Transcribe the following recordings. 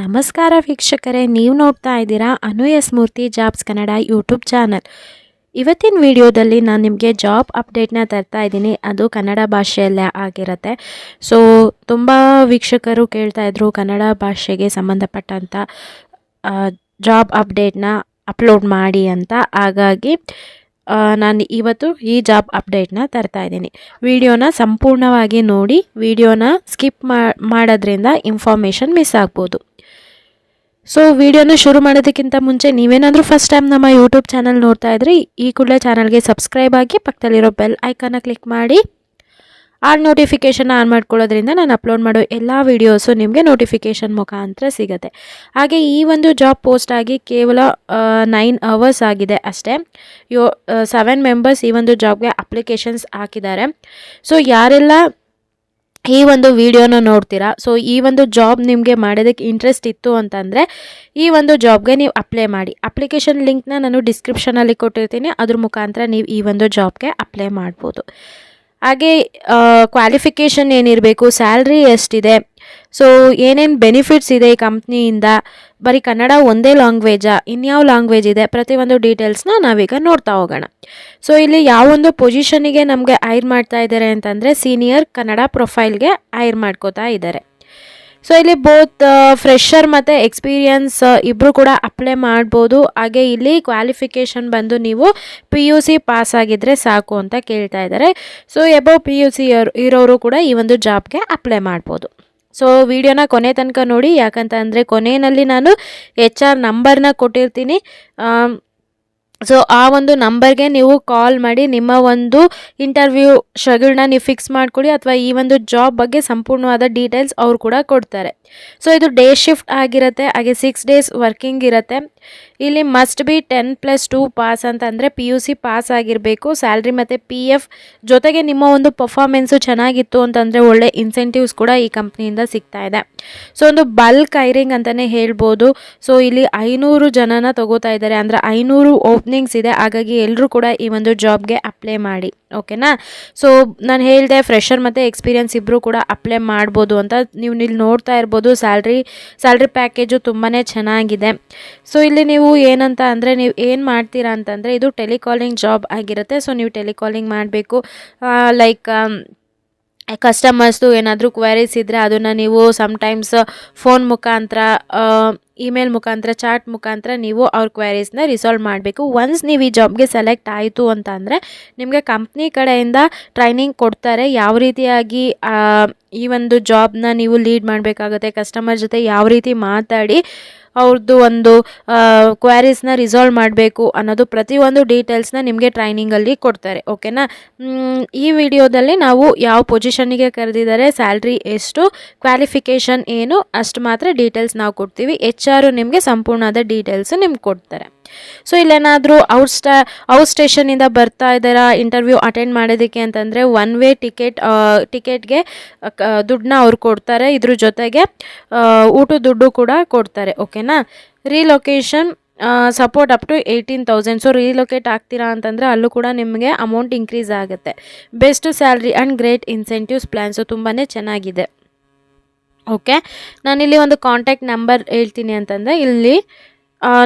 ನಮಸ್ಕಾರ ವೀಕ್ಷಕರೇ, ನೀವು ನೋಡ್ತಾ ಇದ್ದೀರಾ ಅನು ಎಸ್ ಮೂರ್ತಿ ಜಾಬ್ಸ್ ಕನ್ನಡ ಯೂಟ್ಯೂಬ್ ಚಾನಲ್. ಇವತ್ತಿನ ವಿಡಿಯೋದಲ್ಲಿ ನಾನು ನಿಮಗೆ ಜಾಬ್ ಅಪ್ಡೇಟ್ನ ತರ್ತಾ ಇದ್ದೀನಿ. ಅದು ಕನ್ನಡ ಭಾಷೆಯಲ್ಲೇ ಆಗಿರುತ್ತೆ. ಸೊ ತುಂಬ ವೀಕ್ಷಕರು ಕೇಳ್ತಾ ಇದ್ರು ಕನ್ನಡ ಭಾಷೆಗೆ ಸಂಬಂಧಪಟ್ಟಂಥ ಜಾಬ್ ಅಪ್ಡೇಟ್ನ ಅಪ್ಲೋಡ್ ಮಾಡಿ ಅಂತ. ಹಾಗಾಗಿ ನಾನು ಇವತ್ತು ಈ ಜಾಬ್ ಅಪ್ಡೇಟ್ನ ತರ್ತಾ ಇದ್ದೀನಿ. ವಿಡಿಯೋನ ಸಂಪೂರ್ಣವಾಗಿ ನೋಡಿ, ವಿಡಿಯೋನ ಸ್ಕಿಪ್ ಮಾಡೋದ್ರಿಂದ ಇನ್ಫಾರ್ಮೇಷನ್ ಮಿಸ್ ಆಗ್ಬೋದು. ಸೊ ವಿಡಿಯೋನ ಶುರು ಮಾಡೋದಕ್ಕಿಂತ ಮುಂಚೆ ನೀವೇನಾದರೂ ಫಸ್ಟ್ ಟೈಮ್ ನಮ್ಮ ಯೂಟ್ಯೂಬ್ ಚಾನಲ್ ನೋಡ್ತಾ ಇದ್ರಿ, ಈ ಕೂಡಲೇ ಚಾನಲ್ಗೆ ಸಬ್ಸ್ಕ್ರೈಬ್ ಆಗಿ ಪಕ್ಕದಲ್ಲಿರೋ ಬೆಲ್ ಐಕಾನ್ನ ಕ್ಲಿಕ್ ಮಾಡಿ ಆಲ್ ನೋಟಿಫಿಕೇಷನ್ ಆನ್ ಮಾಡ್ಕೊಳ್ಳೋದ್ರಿಂದ ನಾನು ಅಪ್ಲೋಡ್ ಮಾಡೋ ಎಲ್ಲ ವೀಡಿಯೋಸು ನಿಮಗೆ ನೋಟಿಫಿಕೇಷನ್ ಮುಖಾಂತರ ಸಿಗುತ್ತೆ. ಹಾಗೆ ಈ ಒಂದು ಜಾಬ್ ಪೋಸ್ಟ್ ಆಗಿ ಕೇವಲ 9 hours ಆಗಿದೆ ಅಷ್ಟೇ. 7 ಮೆಂಬರ್ಸ್ ಈ ಒಂದು ಜಾಬ್ಗೆ ಅಪ್ಲಿಕೇಶನ್ಸ್ ಹಾಕಿದ್ದಾರೆ. ಸೊ ಯಾರೆಲ್ಲ ಈ ಒಂದು ವಿಡಿಯೋನ ನೋಡ್ತೀರಾ, ಸೊ ಈ ಒಂದು ಜಾಬ್ ನಿಮಗೆ ಮಾಡೋದಕ್ಕೆ ಇಂಟ್ರೆಸ್ಟ್ ಇತ್ತು ಅಂತಂದರೆ ಈ ಒಂದು ಜಾಬ್ಗೆ ನೀವು ಅಪ್ಲೈ ಮಾಡಿ. ಅಪ್ಲಿಕೇಶನ್ ಲಿಂಕ್ನ ನಾನು ಡಿಸ್ಕ್ರಿಪ್ಷನಲ್ಲಿ ಕೊಟ್ಟಿರ್ತೀನಿ, ಅದ್ರ ಮುಖಾಂತರ ನೀವು ಈ ಒಂದು ಜಾಬ್ಗೆ ಅಪ್ಲೈ ಮಾಡ್ಬೋದು. ಹಾಗೆ ಕ್ವಾಲಿಫಿಕೇಷನ್ ಏನಿರಬೇಕು, ಸ್ಯಾಲ್ರಿ ಎಷ್ಟಿದೆ, ಸೊ ಏನೇನು ಬೆನಿಫಿಟ್ಸ್ ಇದೆ ಈ ಕಂಪ್ನಿಯಿಂದ, ಬರೀ ಕನ್ನಡ ಒಂದೇ ಲ್ಯಾಂಗ್ವೇಜಾ, ಇನ್ಯಾವ ಲ್ಯಾಂಗ್ವೇಜ್ ಇದೆ, ಪ್ರತಿಯೊಂದು ಡೀಟೇಲ್ಸ್ನ ನಾವೀಗ ನೋಡ್ತಾ ಹೋಗೋಣ. ಸೊ ಇಲ್ಲಿ ಯಾವೊಂದು ಪೊಸಿಷನಿಗೆ ನಮಗೆ ಹೈರ್ ಮಾಡ್ತಾ ಇದ್ದಾರೆ ಅಂತಂದರೆ ಸೀನಿಯರ್ ಕನ್ನಡ ಪ್ರೊಫೈಲ್ಗೆ ಹೈರ್ ಮಾಡ್ಕೋತಾ ಇದ್ದಾರೆ. ಸೊ ಇಲ್ಲಿ ಬೋತ್ ಫ್ರೆಷರ್ ಮತ್ತು ಎಕ್ಸ್ಪೀರಿಯನ್ಸ್ ಇಬ್ಬರು ಕೂಡ ಅಪ್ಲೈ ಮಾಡ್ಬೋದು. ಹಾಗೆ ಇಲ್ಲಿ ಕ್ವಾಲಿಫಿಕೇಷನ್ ಬಂದು ನೀವು PUC ಪಾಸ್ ಆಗಿದ್ದರೆ ಸಾಕು ಅಂತ ಕೇಳ್ತಾ ಇದ್ದಾರೆ. ಸೊ ಎಬವ್ PUC ಇರೋರು ಕೂಡ ಈ ಒಂದು ಜಾಬ್ಗೆ ಅಪ್ಲೈ ಮಾಡ್ಬೋದು. ಸೊ ವಿಡಿಯೋನ ಕೊನೆ ತನಕ ನೋಡಿ, ಯಾಕಂತ ಅಂದರೆ ಕೊನೆಯಲ್ಲಿ ನಾನು HR ನಂಬರ್ನ ಕೊಟ್ಟಿರ್ತೀನಿ. ಸೊ ಆ ಒಂದು ನಂಬರ್ಗೆ ನೀವು ಕಾಲ್ ಮಾಡಿ ನಿಮ್ಮ ಒಂದು ಇಂಟರ್ವ್ಯೂ ಶೆಡ್ಯೂಲ್ನ ನೀವು ಫಿಕ್ಸ್ ಮಾಡ್ಕೊಳ್ಳಿ, ಅಥವಾ ಈ ಒಂದು ಜಾಬ್ ಬಗ್ಗೆ ಸಂಪೂರ್ಣವಾದ ಡೀಟೇಲ್ಸ್ ಅವ್ರು ಕೂಡ ಕೊಡ್ತಾರೆ. ಸೊ ಇದು ಡೇ ಶಿಫ್ಟ್ ಆಗಿರುತ್ತೆ. ಹಾಗೆ 6 days ವರ್ಕಿಂಗ್ ಇರುತ್ತೆ. ಇಲ್ಲಿ ಮಸ್ಟ್ ಬಿ 10+2 ಪಾಸ್ ಅಂತಂದರೆ PUC ಪಾಸ್ ಆಗಿರಬೇಕು. ಸ್ಯಾಲ್ರಿ ಮತ್ತು PF ಜೊತೆಗೆ ನಿಮ್ಮ ಒಂದು ಪರ್ಫಾರ್ಮೆನ್ಸು ಚೆನ್ನಾಗಿತ್ತು ಅಂತಂದರೆ ಒಳ್ಳೆ ಇನ್ಸೆಂಟಿವ್ಸ್ ಕೂಡ ಈ ಕಂಪ್ನಿಯಿಂದ ಸಿಗ್ತಾ ಇದೆ. ಸೊ ಒಂದು ಬಲ್ಕ್ ಹೈರಿಂಗ್ ಅಂತಲೇ ಹೇಳ್ಬೋದು. ಸೊ ಇಲ್ಲಿ 500 ಜನನ ತಗೋತಾ ಇದ್ದಾರೆ, ಅಂದರೆ 500 ಓಪನಿಂಗ್ಸ್ ಇದೆ. ಹಾಗಾಗಿ ಎಲ್ಲರೂ ಕೂಡ ಈ ಒಂದು ಜಾಬ್ಗೆ ಅಪ್ಲೈ ಮಾಡಿ, ಓಕೆನಾ. ಸೊ ನಾನು ಹೇಳಿದೆ ಫ್ರೆಷರ್ ಮತ್ತು ಎಕ್ಸ್ಪೀರಿಯನ್ಸ್ ಇಬ್ಬರು ಕೂಡ ಅಪ್ಲೈ ಮಾಡ್ಬೋದು ಅಂತ. ನೀವು ಇಲ್ಲಿ ನೋಡ್ತಾ ಇರ್ಬೋದು ಸ್ಯಾಲ್ರಿ ಪ್ಯಾಕೇಜು ತುಂಬಾ ಚೆನ್ನಾಗಿದೆ. ಸೊ ಇಲ್ಲಿ ನೀವು ಏನಂತ ಅಂದರೆ ನೀವು ಏನು ಮಾಡ್ತೀರಾ ಅಂತಂದರೆ ಇದು ಟೆಲಿಕಾಲಿಂಗ್ ಜಾಬ್ ಆಗಿರುತ್ತೆ. ಸೊ ನೀವು ಟೆಲಿಕಾಲಿಂಗ್ ಮಾಡಬೇಕು. ಲೈಕ್ ಕಸ್ಟಮರ್ಸ್ದು ಏನಾದರೂ ಕ್ವೈರೀಸ್ ಇದ್ದರೆ ಅದನ್ನು ನೀವು ಸಮ್ಟೈಮ್ಸ್ ಫೋನ್ ಮುಖಾಂತರ, ಇಮೇಲ್ ಮುಖಾಂತರ, ಚಾಟ್ ಮುಖಾಂತರ ನೀವು ಅವ್ರ ಕ್ವೈರೀಸ್ನ ರಿಸಾಲ್ವ್ ಮಾಡಬೇಕು. ಒನ್ಸ್ ನೀವು ಈ ಜಾಬ್ಗೆ ಸೆಲೆಕ್ಟ್ ಆಯಿತು ಅಂತ ಅಂದರೆ ನಿಮಗೆ ಕಂಪ್ನಿ ಕಡೆಯಿಂದ ಟ್ರೈನಿಂಗ್ ಕೊಡ್ತಾರೆ. ಯಾವ ರೀತಿಯಾಗಿ ಈ ಒಂದು ಜಾಬ್ನ ನೀವು ಲೀಡ್ ಮಾಡಬೇಕಾಗುತ್ತೆ, ಕಸ್ಟಮರ್ ಜೊತೆ ಯಾವ ರೀತಿ ಮಾತಾಡಿ ಅವ್ರದ್ದು ಒಂದು ಕ್ವೈರೀಸ್ನ ರಿಸಾಲ್ವ್ ಮಾಡಬೇಕು ಅನ್ನೋದು ಪ್ರತಿಯೊಂದು ಡೀಟೇಲ್ಸ್ನ ನಿಮಗೆ ಟ್ರೈನಿಂಗಲ್ಲಿ ಕೊಡ್ತಾರೆ, ಓಕೆನಾ. ಈ ವಿಡಿಯೋದಲ್ಲಿ ನಾವು ಯಾವ ಪೊಸಿಷನ್ನಿಗೆ ಕರೆದಿದ್ದಾರೆ, ಸ್ಯಾಲ್ರಿ ಎಷ್ಟು, ಕ್ವಾಲಿಫಿಕೇಷನ್ ಏನು, ಅಷ್ಟು ಮಾತ್ರ ಡೀಟೇಲ್ಸ್ ನಾವು ಕೊಡ್ತೀವಿ. HR ನಿಮಗೆ ಸಂಪೂರ್ಣವಾದ ಡೀಟೇಲ್ಸು ನಿಮ್ಗೆ ಕೊಡ್ತಾರೆ. ಸೊ ಇಲ್ಲೇನಾದರೂ ಔಟ್ ಸ್ಟೇಷನಿಂದ ಬರ್ತಾ ಇದ್ದಾರಾ ಇಂಟರ್ವ್ಯೂ ಅಟೆಂಡ್ ಮಾಡೋದಕ್ಕೆ ಅಂತಂದರೆ 1 way ಟಿಕೆಟ್ಗೆ ದುಡ್ಡನ್ನ ಅವ್ರು ಕೊಡ್ತಾರೆ. ಇದ್ರ ಜೊತೆಗೆ ಊಟದ ದುಡ್ಡು ಕೂಡ ಕೊಡ್ತಾರೆ, ಓಕೆನಾ. Relocation support up to 18,000. So relocate ಆಗ್ತೀರಾ ಅಂತಂದರೆ ಅಲ್ಲೂ ಕೂಡ ನಿಮಗೆ ಅಮೌಂಟ್ ಇನ್ಕ್ರೀಸ್ ಆಗುತ್ತೆ. Best salary and great incentives plans ತುಂಬಾ ಚೆನ್ನಾಗಿದೆ, ಓಕೆ. ನಾನಿಲ್ಲಿ ಒಂದು ಕಾಂಟ್ಯಾಕ್ಟ್ ನಂಬರ್ ಹೇಳ್ತೀನಿ ಅಂತಂದರೆ ಇಲ್ಲಿ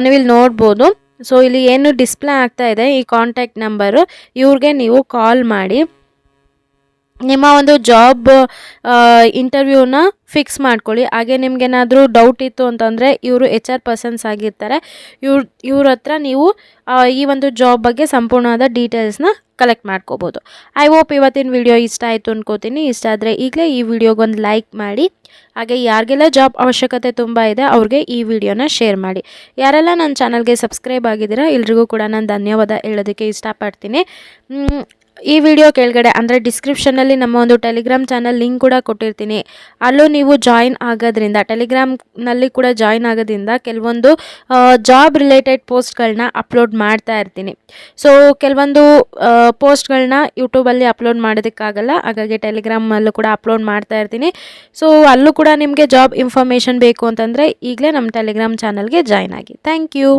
ನೀವಿಲ್ಲಿ ನೋಡ್ಬೋದು. ಸೊ ಇಲ್ಲಿ ಏನು ಡಿಸ್ಪ್ಲೇ ಆಗ್ತಾ ಇದೆ ಈ ಕಾಂಟ್ಯಾಕ್ಟ್ ನಂಬರು, ಇವ್ರಿಗೆ ನೀವು ಕಾಲ್ ಮಾಡಿ ನಿಮ್ಮ ಒಂದು ಜಾಬ್ ಇಂಟರ್ವ್ಯೂನ ಫಿಕ್ಸ್ ಮಾಡ್ಕೊಳ್ಳಿ. ಹಾಗೆ ನಿಮ್ಗೇನಾದರೂ ಡೌಟ್ ಇತ್ತು ಅಂತಂದರೆ ಇವರು HR ಪರ್ಸನ್ಸ್ ಆಗಿರ್ತಾರೆ. ಇವ್ರ ಹತ್ರ ನೀವು ಈ ಒಂದು ಜಾಬ್ ಬಗ್ಗೆ ಸಂಪೂರ್ಣವಾದ ಡೀಟೇಲ್ಸ್ನ ಕಲೆಕ್ಟ್ ಮಾಡ್ಕೋಬೋದು. ಐ ಹೋಪ್ ಇವತ್ತಿನ ವಿಡಿಯೋ ಇಷ್ಟ ಆಯಿತು ಅನ್ಕೋತೀನಿ. ಇಷ್ಟ ಆದರೆ ಈಗಲೇ ಈ ವಿಡಿಯೋಗೊಂದು ಲೈಕ್ ಮಾಡಿ. ಹಾಗೆ ಯಾರಿಗೆಲ್ಲ ಜಾಬ್ ಅವಶ್ಯಕತೆ ತುಂಬ ಇದೆ ಅವ್ರಿಗೆ ಈ ವಿಡಿಯೋನ ಶೇರ್ ಮಾಡಿ. ಯಾರೆಲ್ಲ ನನ್ನ ಚಾನಲ್ಗೆ ಸಬ್ಸ್ಕ್ರೈಬ್ ಆಗಿದ್ದೀರಾ ಎಲ್ರಿಗೂ ಕೂಡ ನಾನು ಧನ್ಯವಾದ ಹೇಳೋದಕ್ಕೆ ಇಷ್ಟಪಡ್ತೀನಿ. ಈ ವಿಡಿಯೋ ಕೆಳಗಡೆ ಅಂದರೆ ಡಿಸ್ಕ್ರಿಪ್ಷನಲ್ಲಿ ನಮ್ಮ ಒಂದು ಟೆಲಿಗ್ರಾಮ್ ಚಾನಲ್ ಲಿಂಕ್ ಕೂಡ ಕೊಟ್ಟಿರ್ತೀನಿ. ಅಲ್ಲೂ ನೀವು ಜಾಯಿನ್ ಆಗೋದ್ರಿಂದ, ಟೆಲಿಗ್ರಾಮ್ನಲ್ಲಿ ಕೂಡ ಜಾಯಿನ್ ಆಗೋದ್ರಿಂದ ಕೆಲವೊಂದು ಜಾಬ್ ರಿಲೇಟೆಡ್ ಪೋಸ್ಟ್ಗಳನ್ನ ಅಪ್ಲೋಡ್ ಮಾಡ್ತಾ ಇರ್ತೀನಿ. ಸೊ ಕೆಲವೊಂದು ಪೋಸ್ಟ್ಗಳನ್ನ ಯೂಟ್ಯೂಬಲ್ಲಿ ಅಪ್ಲೋಡ್ ಮಾಡೋದಕ್ಕಾಗಲ್ಲ, ಹಾಗಾಗಿ ಟೆಲಿಗ್ರಾಮಲ್ಲೂ ಕೂಡ ಅಪ್ಲೋಡ್ ಮಾಡ್ತಾ ಇರ್ತೀನಿ. ಸೊ ಅಲ್ಲೂ ಕೂಡ ನಿಮಗೆ ಜಾಬ್ ಇನ್ಫಾರ್ಮೇಷನ್ ಬೇಕು ಅಂತಂದರೆ ಈಗಲೇ ನಮ್ಮ ಟೆಲಿಗ್ರಾಮ್ ಚಾನಲ್ಗೆ ಜಾಯಿನ್ ಆಗಿ. Thank you.